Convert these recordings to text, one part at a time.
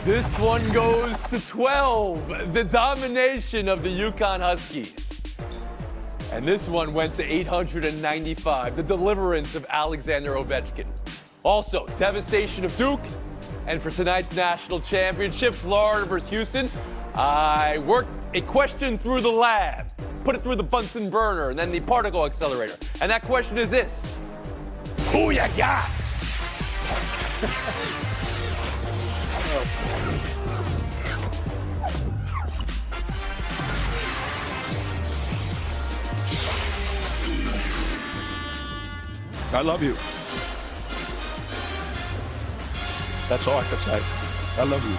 This one goes to 12, the domination of the UConn Huskies. And this one went to 895, the deliverance of Alexander Ovechkin. Also, devastation of Duke. And for tonight's national championship, Florida versus Houston, I worked a question through the lab, put it through the Bunsen burner, and then the particle accelerator. And that question is this: who ya got? I love you. That's all I can say. I love you.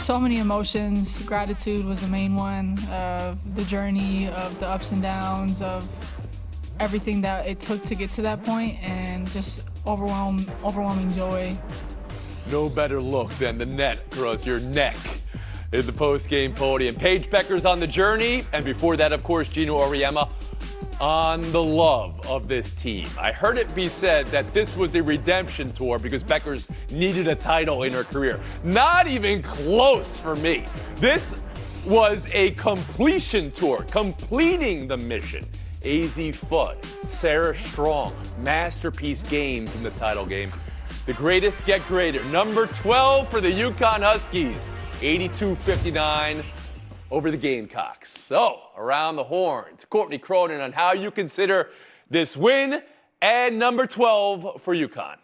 So many emotions. Gratitude was the main one. The journey of the ups and downs of everything that it took to get to that point, and just overwhelming joy. No better look than the net across your neck in the post-game podium. Paige Bueckers on the journey, and before that, of course, Geno Auriemma on the love of this team. I heard it be said that this was a redemption tour because Bueckers needed a title in her career. Not even close for me. This was a completion tour, completing the mission. AZ Fudd, Sarah Strong, masterpiece games in the title game. The greatest get greater. Number 12 for the UConn Huskies, 82-59 over the Gamecocks. So, around the horn to Courtney Cronin on how you consider this win, and number 12 for UConn.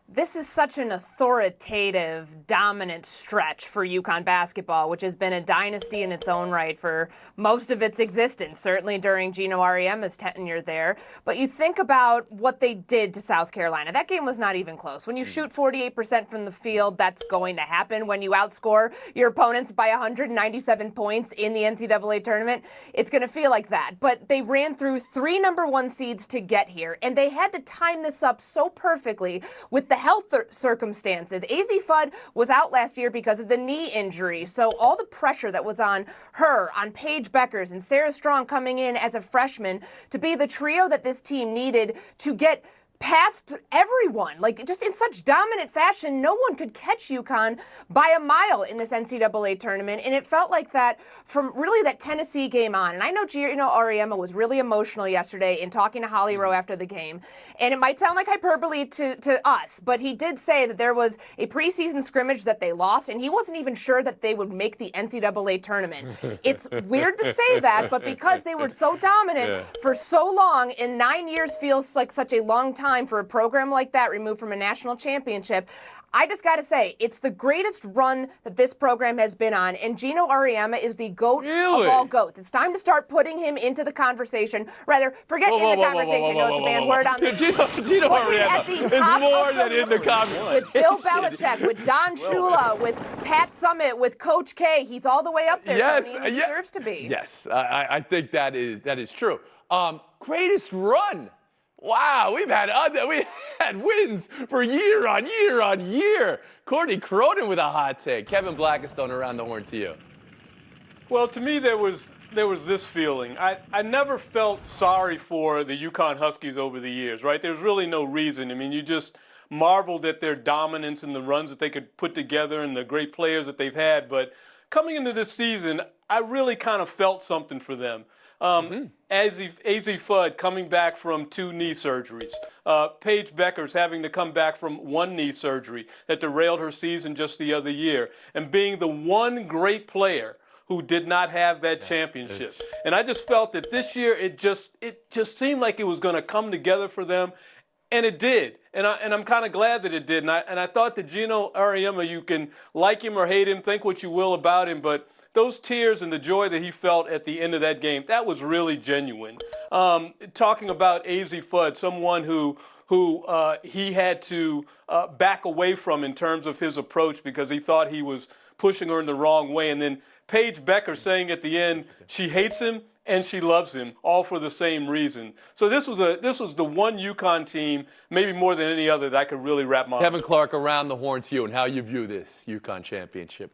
This is such an authoritative, dominant stretch for UConn basketball, which has been a dynasty in its own right for most of its existence, certainly during Geno Auriemma's tenure there. But you think about what they did to South Carolina. That game was not even close. When you shoot 48% from the field, that's going to happen. When you outscore your opponents by 197 points in the NCAA tournament, it's going to feel like that. But they ran through 3 number 1 seeds to get here, and they had to time this up so perfectly with the health circumstances. AZ Fudd was out last year because of the knee injury, so all the pressure that was on her, on Paige Bueckers, and Sarah Strong coming in as a freshman to be the trio that this team needed to get past everyone, like just in such dominant fashion. No one could catch UConn by a mile in this NCAA tournament, and it felt like that from really that Tennessee game on. And I know Geno Auriemma was really emotional yesterday in talking to Holly Rowe after the game, and it might sound like hyperbole to us, but he did say that there was a preseason scrimmage that they lost, and he wasn't even sure that they would make the NCAA tournament. It's weird to say that, but because they were so dominant for so long, and 9 years feels like such a long time for a program like that removed from a national championship, I just got to say, it's the greatest run that this program has been on, and Geno Auriemma is the GOAT of all GOATs. It's time to start putting him into the conversation. Rather, forget in the conversation. I know it's a bad word on the Geno Auriemma is more than in the conversation. With Bill Belichick, with Don Shula, with Pat Summitt, with Coach K. He's all the way up there, Tony, and he deserves to be. Yes, I think that is true. Greatest run. Wow, we had wins for year on year on year. Courtney Cronin with a hot take. Kevin Blackistone around the horn to you. Well, to me, there was this feeling. I never felt sorry for the UConn Huskies over the years, right? There's really no reason. I mean, you just marveled at their dominance and the runs that they could put together and the great players that they've had. But coming into this season, I really kind of felt something for them. AZ Fudd coming back from 2 knee surgeries. Paige Bueckers having to come back from 1 knee surgery that derailed her season just the other year. And being the one great player who did not have that championship. And I just felt that this year it just seemed like it was going to come together for them. And it did. And I'm kind of glad that it did. And I thought that Geno Auriemma, you can like him or hate him, think what you will about him, but those tears and the joy that he felt at the end of that game, that was really genuine. Talking about AZ Fudd, someone who he had to back away from in terms of his approach because he thought he was pushing her in the wrong way. And then Paige Bueckers saying at the end she hates him and she loves him, all for the same reason. So this was the one UConn team, maybe more than any other, that I could really wrap my arms around. Kevin Clark, around the horn to you and how you view this UConn championship.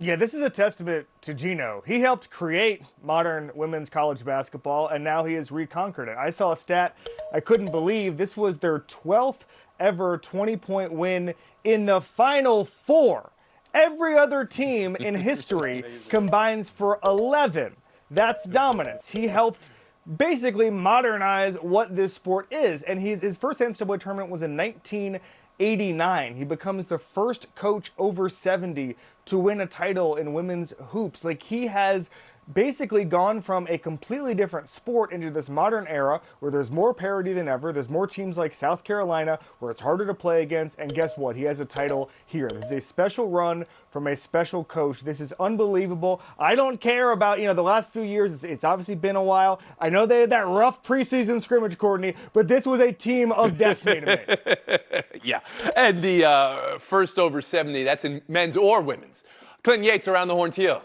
Yeah, this is a testament to Geno. He helped create modern women's college basketball, and now he has reconquered it. I saw a stat I couldn't believe. This was their 12th ever 20-point win in the Final Four. Every other team in history combines for 11. That's dominance. He helped basically modernize what this sport is. And his first NCAA tournament was in 1989. He becomes the first coach over 70 to win a title in women's hoops. Like, he has basically gone from a completely different sport into this modern era where there's more parity than ever. There's more teams like South Carolina where it's harder to play against. And guess what? He has a title here. This is a special run from a special coach. This is unbelievable. I don't care about, the last few years. It's obviously been a while. I know they had that rough preseason scrimmage, Courtney, but this was a team of destiny to me. Yeah. And the first over 70, that's in men's or women's. Clinton Yates, around the horn to you.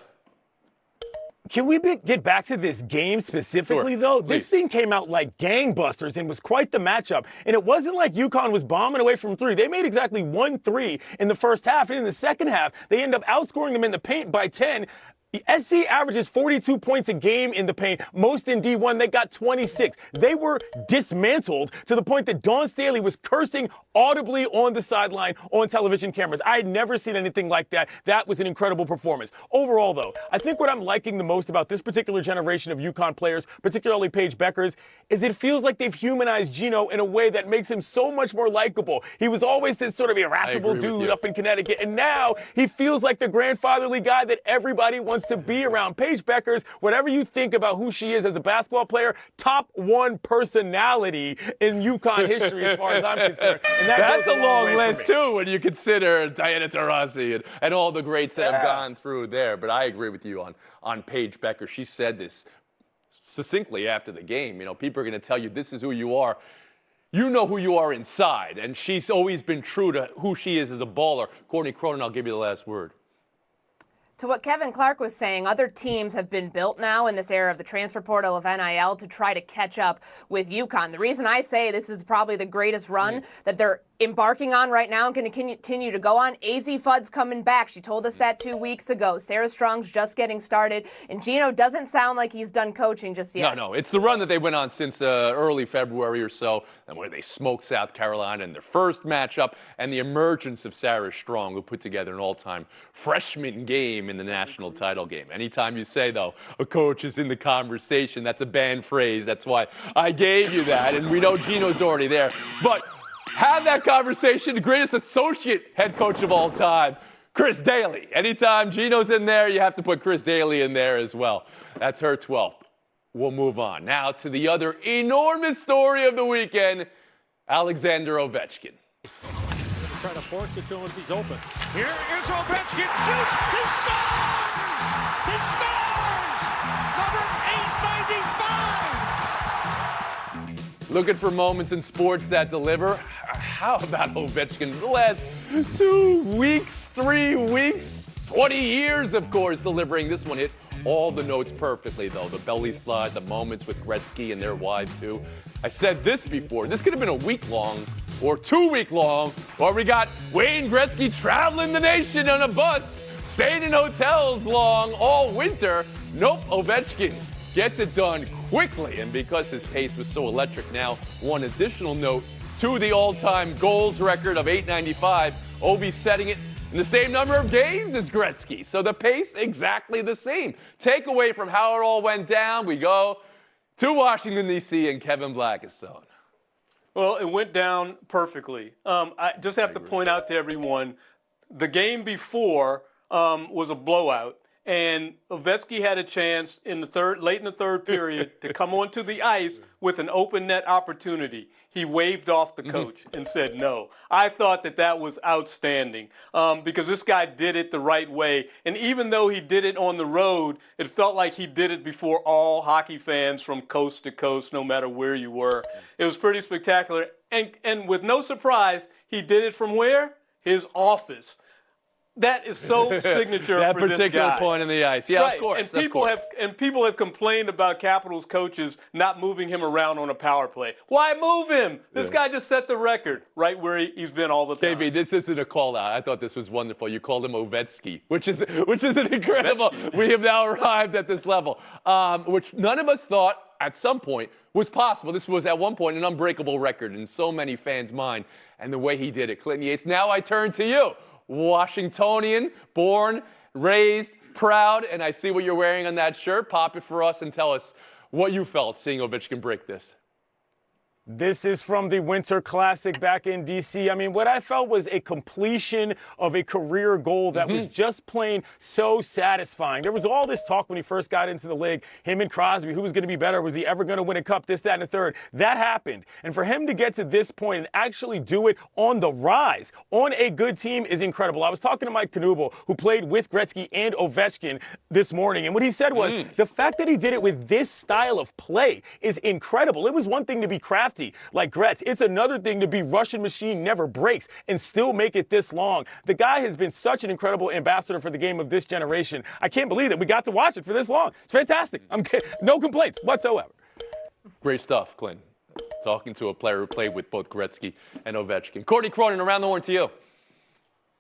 Can we get back to this game specifically, Sure, though? please. This thing came out like gangbusters and was quite the matchup. And it wasn't like UConn was bombing away from three. They made exactly 1 3 in the first half. And in the second half, they end up outscoring them in the paint by 10. SC averages 42 points a game in the paint. Most in D1, they got 26. They were dismantled to the point that Dawn Staley was cursing audibly on the sideline on television cameras. I had never seen anything like that. That was an incredible performance. Overall, though, I think what I'm liking the most about this particular generation of UConn players, particularly Paige Beckers, is it feels like they've humanized Gino in a way that makes him so much more likable. He was always this sort of irascible dude up in Connecticut, and now he feels like the grandfatherly guy that everybody wants to be around. Paige Beckers, whatever you think about who she is as a basketball player, top 1 personality in UConn history as far as I'm concerned. And That's goes a long way for list, me. too, when you consider Diana Taurasi and all the greats that have gone through there. But I agree with you on Paige Becker. She said this succinctly after the game. People are going to tell you this is who you are. You know who you are inside. And she's always been true to who she is as a baller. Courtney Cronin, I'll give you the last word. To what Kevin Clark was saying, other teams have been built now in this era of the transfer portal of NIL to try to catch up with UConn. The reason I say this is probably the greatest run that they're embarking on right now and going to continue to go on. AZ Fudd's coming back. She told us that 2 weeks ago. Sarah Strong's just getting started. And Gino doesn't sound like he's done coaching just yet. No. It's the run that they went on since early February or so, and where they smoked South Carolina in their first matchup, and the emergence of Sarah Strong, who put together an all-time freshman game in the national title game. Anytime you say, though, a coach is in the conversation, that's a banned phrase. That's why I gave you that, and we know Gino's already there. But have that conversation, the greatest associate head coach of all time, Chris Daly. Anytime Gino's in there, you have to put Chris Daly in there as well. That's her 12th. We'll move on now to the other enormous story of the weekend, Alexander Ovechkin. Trying to force it to him if he's open. Here is Ovechkin, shoots, he scores! He scores! Number 895! Looking for moments in sports that deliver? How about Ovechkin? The last 2 weeks, 3 weeks, 20 years, of course, delivering. This one hit all the notes perfectly, though. The belly slide, the moments with Gretzky and their wives, too. I said this before. This could have been a week long or 2 week long, or we got Wayne Gretzky traveling the nation on a bus, staying in hotels long all winter. Nope, Ovechkin gets it done quickly, and because his pace was so electric, now one additional note to the all-time goals record of 895. Ovi's setting it in the same number of games as Gretzky. So the pace, exactly the same. Takeaway from how it all went down, we go to Washington, D.C. and Kevin Blackistone. Well, it went down perfectly. I just have to point out to everyone, the game before was a blowout, and Ovechkin had a chance late in the third period to come onto the ice with an open net opportunity. He waved off the coach and said no. I thought that was outstanding because this guy did it the right way. And even though he did it on the road, it felt like he did it before all hockey fans from coast to coast, no matter where you were. It was pretty spectacular. And with no surprise, he did it from where? His office. That is so signature that for this guy. particular point in the ice. Yeah, right. of course. And people have complained about Capitals coaches not moving him around on a power play. Why move him? This guy just set the record right where he's been all the time. KB, this isn't a call out. I thought this was wonderful. You called him Ovechkin, which is an incredible. We have now arrived at this level, which none of us thought at some point was possible. This was at one point an unbreakable record in so many fans' mind, and the way he did it. Clinton Yates, now I turn to you. Washingtonian, born, raised, proud, and I see what you're wearing on that shirt. Pop it for us and tell us what you felt seeing Ovechkin break this. This is from the Winter Classic back in D.C. I mean, what I felt was a completion of a career goal that was just plain so satisfying. There was all this talk when he first got into the league, him and Crosby, who was going to be better? Was he ever going to win a cup? This, that, and the third. That happened. And for him to get to this point and actually do it on the rise, on a good team, is incredible. I was talking to Mike Knuble, who played with Gretzky and Ovechkin this morning, and what he said was the fact that he did it with this style of play is incredible. It was one thing to be crafty like Gretz. It's another thing to be Russian machine, never breaks, and still make it this long. The guy has been such an incredible ambassador for the game of this generation. I can't believe that we got to watch it for this long. It's fantastic. No complaints whatsoever. Great stuff, Clint. Talking to a player who played with both Gretzky and Ovechkin. Courtney Cronin, around the horn to you.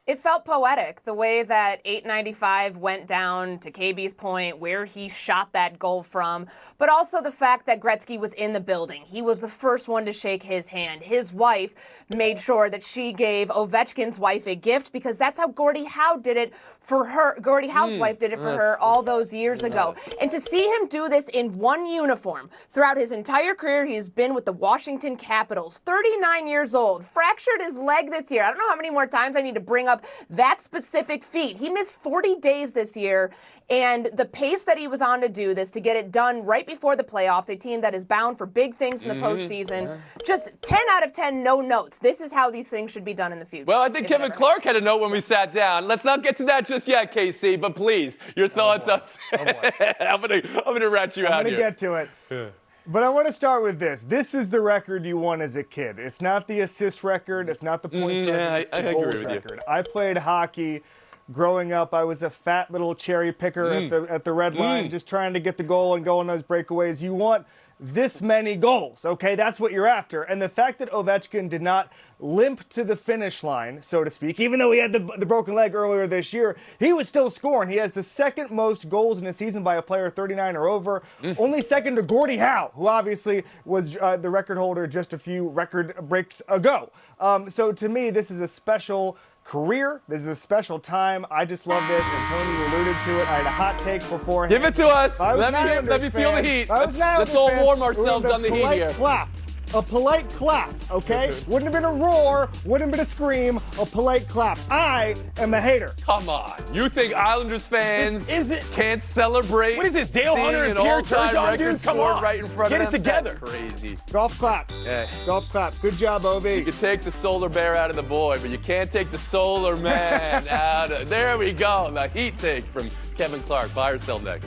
It felt poetic, the way that 895 went down, to KB's point, where he shot that goal from, but also the fact that Gretzky was in the building. He was the first one to shake his hand. His wife made sure that she gave Ovechkin's wife a gift, because that's how Gordie Howe did it for her. Gordie Howe's wife did it for her all those years ago. And to see him do this in one uniform throughout his entire career, he's been with the Washington Capitals, 39 years old, fractured his leg this year. I don't know how many more times I need to bring up that specific feat. He missed 40 days this year, and the pace that he was on to do this, to get it done right before the playoffs, a team that is bound for big things in the postseason, just 10 out of 10 no notes. This is how these things should be done in the future. Well, I think Kevin Clark had a note when we sat down. Let's not get to that just yet, KC, but please, your thoughts on I'm gonna rat you out here. I'm going to get to it. Yeah. But I want to start with this. This is the record you won as a kid. It's not the assist record. It's not the points record. It's the goals record. I played hockey. Growing up, I was a fat little cherry picker at the red line, just trying to get the goal and go on those breakaways. You want this many goals, okay? That's what you're after. And the fact that Ovechkin did not limp to the finish line, so to speak, even though he had the broken leg earlier this year, he was still scoring. He has the second most goals in a season by a player 39 or over, only second to Gordie Howe, who obviously was the record holder just a few record breaks ago. So to me, this is a special career. This is a special time. I just love this, and Tony alluded to it. I had a hot take beforehand. Give it to us. Let me feel the heat. Let's all warm ourselves on the heat here. A polite clap, okay? Wouldn't have been a roar, wouldn't have been a scream, a polite clap. I am a hater. Come on. You think Islanders fans can't celebrate? What is this, Dale Hunter and Pierre Turgeon, dude? Come on. Right in front Get of it them? together. That's crazy. Golf clap. Yeah. Golf clap. Good job, Obi. You can take the solar bear out of the boy, but you can't take the solar man out of... There we go. The heat take from Kevin Clark. Buy or sell next.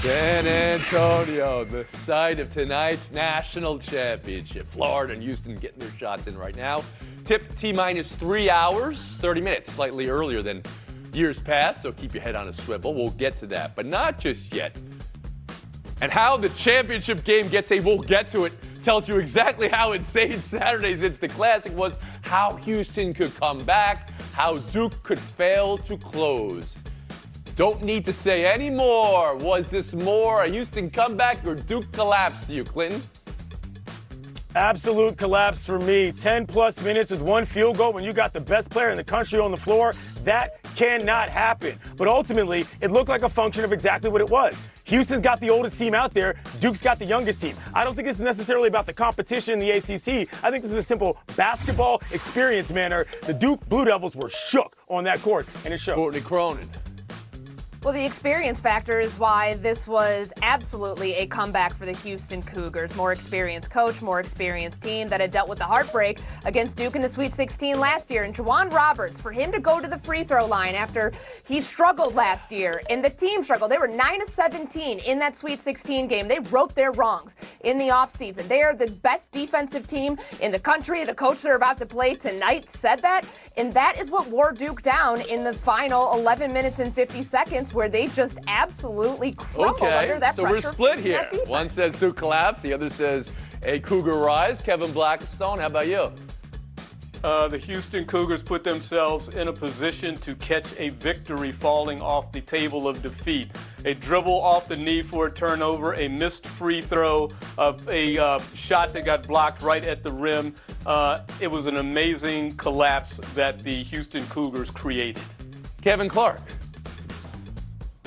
San Antonio, the site of tonight's national championship. Florida and Houston getting their shots in right now. Tip T-minus 3 hours, 30 minutes, slightly earlier than years past, so keep your head on a swivel. We'll get to that, but not just yet. And how the championship game gets a we'll get to it tells you exactly how insane Saturday's Instant Classic was, how Houston could come back, how Duke could fail to close. Don't need to say any more. Was this more a Houston comeback or Duke collapse to you, Clinton? Absolute collapse for me. 10-plus minutes with one field goal when you got the best player in the country on the floor. That cannot happen. But ultimately, it looked like a function of exactly what it was. Houston's got the oldest team out there. Duke's got the youngest team. I don't think this is necessarily about the competition in the ACC. I think this is a simple basketball experience manner. The Duke Blue Devils were shook on that court, and it showed. Courtney Cronin. Well, the experience factor is why this was absolutely a comeback for the Houston Cougars. More experienced coach, more experienced team that had dealt with the heartbreak against Duke in the Sweet 16 last year. And Juwan Roberts, for him to go to the free throw line after he struggled last year and the team struggled. They were 9-17 in that Sweet 16 game. They wrote their wrongs in the offseason. They are the best defensive team in the country. The coach they're about to play tonight said that. And that is what wore Duke down in the final 11 minutes and 50 seconds, where they just absolutely crumbled under that pressure. So we're split here. One says Duke collapse, the other says a Cougar rise. Kevin Blackstone, how about you? The Houston Cougars put themselves in a position to catch a victory falling off the table of defeat. A dribble off the knee for a turnover, a missed free throw, a shot that got blocked right at the rim. It was an amazing collapse that the Houston Cougars created. Kevin Clark.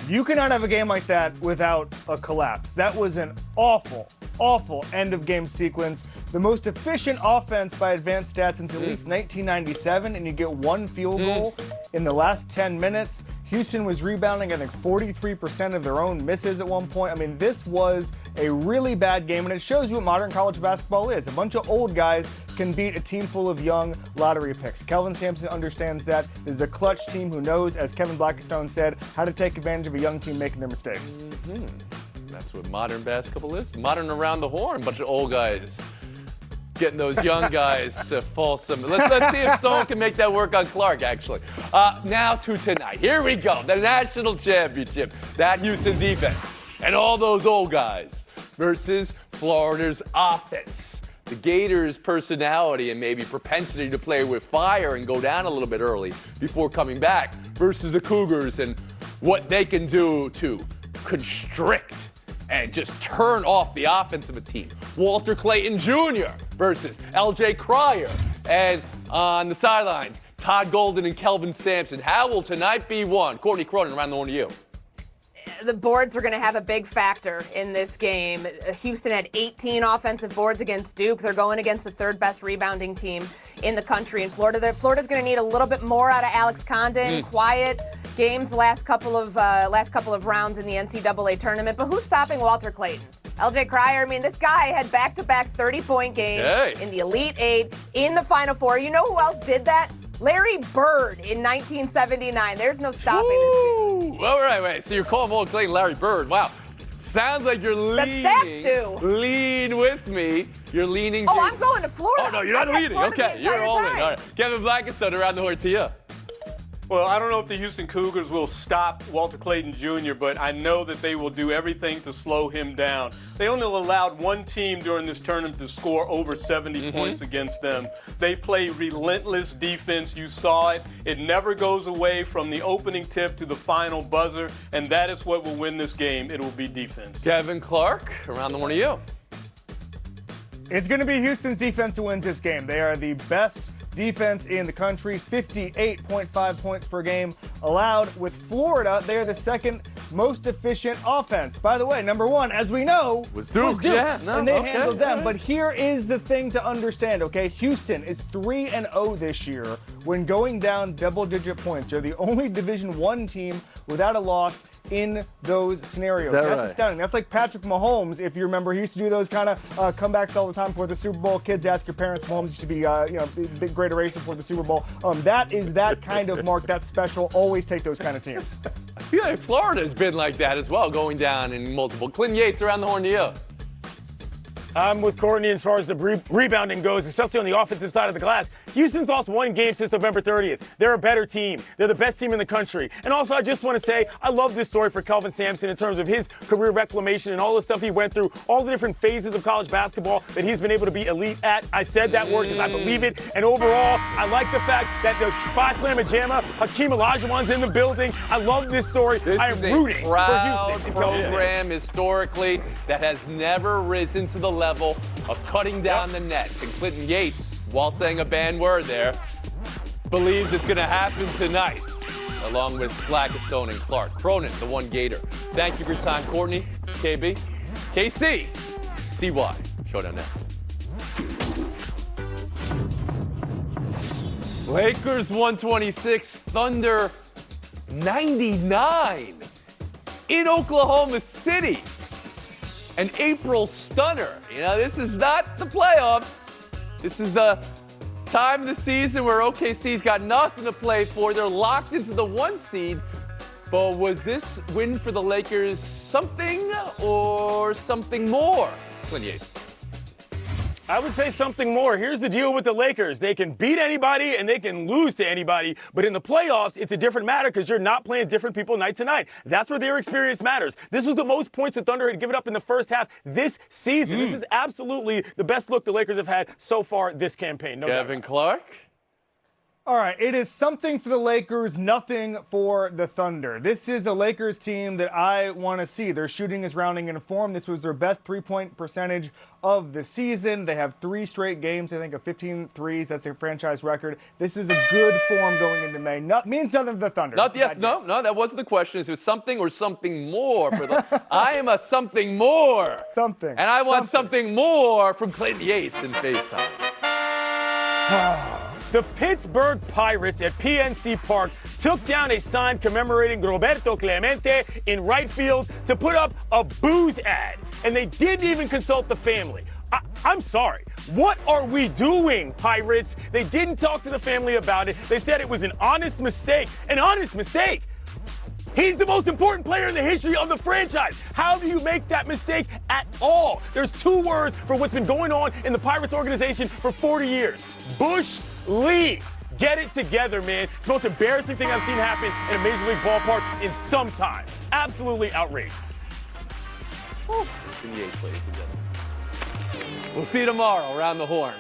You cannot have a game like that without a collapse. That was an awful, awful end of game sequence. The most efficient offense by advanced stats since at least 1997, and you get one field goal in the last 10 minutes. Houston was rebounding, I think, 43% of their own misses at one point. I mean, this was a really bad game, and it shows you what modern college basketball is. A bunch of old guys can beat a team full of young lottery picks. Kelvin Sampson understands that. This is a clutch team who knows, as Kevin Blackistone said, how to take advantage of a young team making their mistakes. That's what modern basketball is. Modern around the horn, bunch of old guys getting those young guys to fall some. Let's see if Stone can make that work on Clark, actually. Now to tonight. Here we go. The national championship. That Houston defense and all those old guys versus Florida's offense. The Gators' personality and maybe propensity to play with fire and go down a little bit early before coming back versus the Cougars and what they can do to constrict and just turn off the offense of a team. Walter Clayton Jr. versus L.J. Cryer. And on the sidelines, Todd Golden and Kelvin Sampson. How will tonight be won? Courtney Cronin, around the horn to you. The boards are going to have a big factor in this game. Houston had 18 offensive boards against Duke. They're going against the third best rebounding team in the country in Florida. Florida's going to need a little bit more out of Alex Condon. Quiet games last couple of rounds in the NCAA tournament. But who's stopping Walter Clayton? L.J. Cryer, I mean, this guy had back-to-back 30-point games in the Elite Eight, in the Final Four. You know who else did that? Larry Bird in 1979. There's no stopping this guy. All right, wait. So you're calling Walter Clayton Larry Bird. Wow. Sounds like you're leaning. The stats do. Lean with me. You're leaning. Oh, I'm going to Florida. Oh, no, you're not leaning. Okay, you're all in. All right. Kevin Blackistone, around the horn to you. Well, I don't know if the Houston Cougars will stop Walter Clayton Jr., but I know that they will do everything to slow him down. They only allowed one team during this tournament to score over 70 points against them. They play relentless defense. You saw it. It never goes away from the opening tip to the final buzzer, and that is what will win this game. It will be defense. Kevin Clark, around the horn to you. It's going to be Houston's defense who wins this game. They are the best defense in the country, 58.5 points per game allowed. With Florida, they are the second most efficient offense. By the way, number one, as we know, was Duke. Yeah, and they handled them. But here is the thing to understand, okay? Houston is 3-0 this year when going down double-digit points. They're the only Division I team without a loss in those scenarios. That's astounding. That's like Patrick Mahomes, if you remember. He used to do those kind of comebacks all the time for the Super Bowl. Kids ask your parents, Mahomes used to be, big, great eraser for the Super Bowl. That is that kind of mark. That's special. Always take those kind of teams. I feel like Florida's been like that as well, going down in multiple. Clinton Yates, around the horn to you. I'm with Courtney as far as the rebounding goes, especially on the offensive side of the glass. Houston's lost one game since November 30th. They're a better team. They're the best team in the country. And also, I just want to say, I love this story for Kelvin Sampson in terms of his career reclamation and all the stuff he went through, all the different phases of college basketball that he's been able to be elite at. I said that word because I believe it. And overall, I like the fact that the Phi Slamma Jamma, Hakeem Olajuwon's in the building. I love this story. I am rooting for Houston. Program historically that has never risen to the level of cutting down the nets. And Clinton Yates, while saying a banned word there, believes it's going to happen tonight, along with Blackistone and Clark. Cronin, the one Gator. Thank you for your time, Courtney, KB, KC, CY. Showdown now. Lakers 126, Thunder 99 in Oklahoma City. An April stunner. You know, this is not the playoffs. This is the time of the season where OKC's got nothing to play for. They're locked into the 1 seed. But was this win for the Lakers something or something more? Clint Yates. I would say something more. Here's the deal with the Lakers. They can beat anybody and they can lose to anybody. But in the playoffs, it's a different matter because you're not playing different people night to night. That's where their experience matters. This was the most points the Thunder had given up in the first half this season. This is absolutely the best look the Lakers have had so far this campaign. No doubt. Kevin Clark. All right, it is something for the Lakers, nothing for the Thunder. This is a Lakers team that I want to see. Their shooting is rounding into form. This was their best three-point percentage of the season. They have 3 straight games, I think, of 15 threes. That's a franchise record. This is a good form going into May. Means nothing for the Thunder. No, that wasn't the question. Is it something or something more for the? I am a something more. Something. And I want something more from Clayton Yates in FaceTime. The Pittsburgh Pirates at PNC Park took down a sign commemorating Roberto Clemente in right field to put up a booze ad, and they didn't even consult the family. I'm sorry. What are we doing, Pirates? They didn't talk to the family about it. They said it was an honest mistake. An honest mistake. He's the most important player in the history of the franchise. How do you make that mistake at all? There's 2 words for what's been going on in the Pirates organization for 40 years. Bush League. Get it together, man. It's the most embarrassing thing I've seen happen in a Major League ballpark in some time. Absolutely outrageous. Yates, ladies and gentlemen. We'll see you tomorrow around the horn.